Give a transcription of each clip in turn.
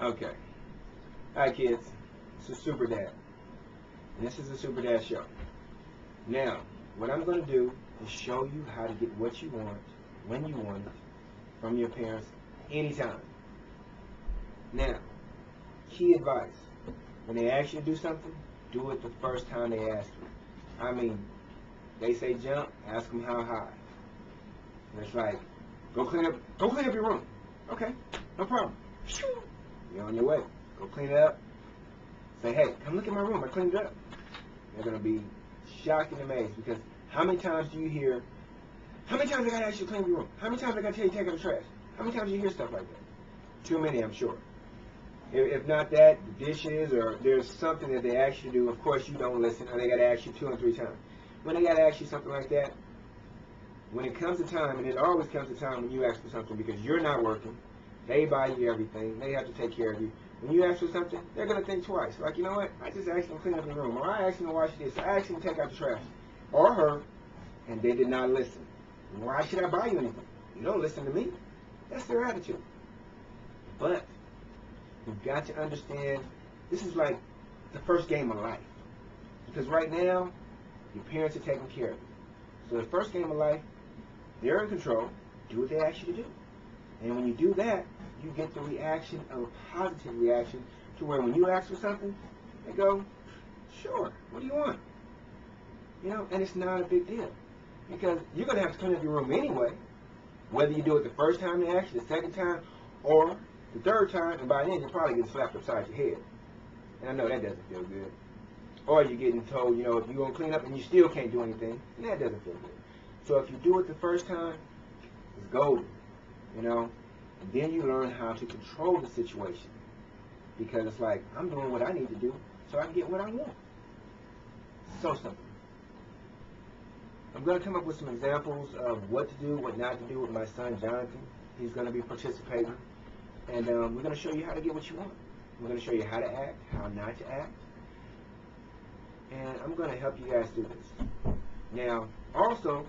Okay. Alright kids, this is SUPERDAD. And this is the SUPERDAD show. Now, what I'm going to do is show you how to get what you want, when you want it, from your parents, anytime. Now, key advice. When they ask you to do something, do it the first time they ask you. I mean, they say jump, ask them how high. And it's like, go clean up your room. Okay, no problem. You're on your way. Go clean it up. Say, hey, come look at my room. I cleaned it up. They're going to be shocked and amazed because how many times do you hear, how many times I got to ask you to clean up your room? How many times I got to tell you to take out the trash? How many times do you hear stuff like that? Too many, I'm sure. If not that, the dishes, or there's something that they ask you to do, of course you don't listen, or they got to ask you 2 and 3 times. When they got to ask you something like that, when it comes to time, and it always comes to time when you ask for something because you're not working, they buy you everything, they have to take care of you. When you ask for something, they're going to think twice. Like, you know what, I just asked them to clean up the room, or I asked them to wash this, I asked them to take out the trash, or her, and they did not listen. Why should I buy you anything? You don't listen to me. That's their attitude. But you've got to understand, this is like the first game of life. Because right now, your parents are taking care of you. So the first game of life, they're in control. Do what they ask you to do. And when you do that, you get the reaction of a positive reaction to where when you ask for something, they go, sure, what do you want? You know, and it's not a big deal. Because you're going to have to clean up your room anyway, whether you do it the first time they ask you, the second time, or the third time, and by then you're probably getting slapped upside your head. And I know that doesn't feel good. Or you're getting told, you know, if you're going to clean up and you still can't do anything, and that doesn't feel good. So if you do it the first time, it's golden, you know. And then you learn how to control the situation. Because it's like, I'm doing what I need to do so I can get what I want. So simple. I'm going to come up with some examples of what to do, what not to do with my son, Jonathan. He's going to be participating. And we're going to show you how to get what you want. We're going to show you how to act, how not to act. And I'm going to help you guys do this. Now, also,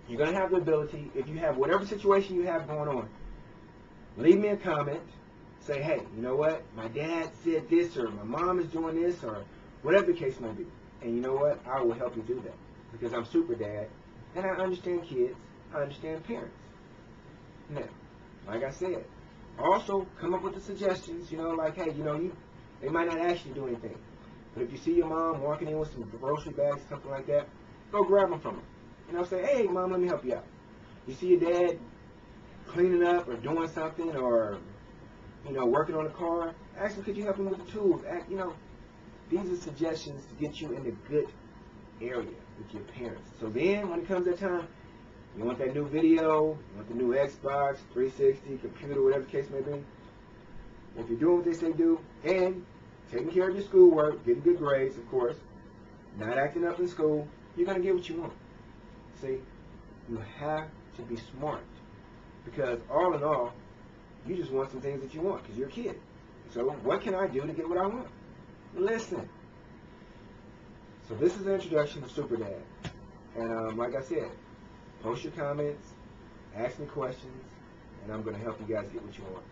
you're going to have the ability, if you have whatever situation you have going on, leave me a comment. Say, hey, you know what? My dad said this, or my mom is doing this, or whatever the case may be. And you know what? I will help you do that. Because I'm SUPERDAD, and I understand kids, I understand parents. Now, like I said, also come up with the suggestions, you know, like, hey, you know, they might not ask you to do anything. But if you see your mom walking in with some grocery bags, something like that, go grab them from her. You know, say, hey, mom, let me help you out. You see your dad cleaning up or doing something, or, you know, working on a car, ask him, could you help him with the tools? You know, these are suggestions to get you in the good area with your parents. So then, when it comes that time, you want that new video, you want the new Xbox, 360, computer, whatever the case may be. If you're doing what they say do, and taking care of your schoolwork, getting good grades, of course, not acting up in school, you're going to get what you want. See, you have to be smart. Because all in all, you just want some things that you want because you're a kid. So what can I do to get what I want? Listen. So this is the introduction to SUPERDAD. And like I said, post your comments, ask me questions, and I'm going to help you guys get what you want.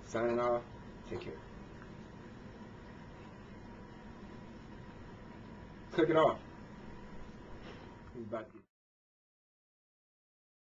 Signing off. Take care. Click it off. He's about to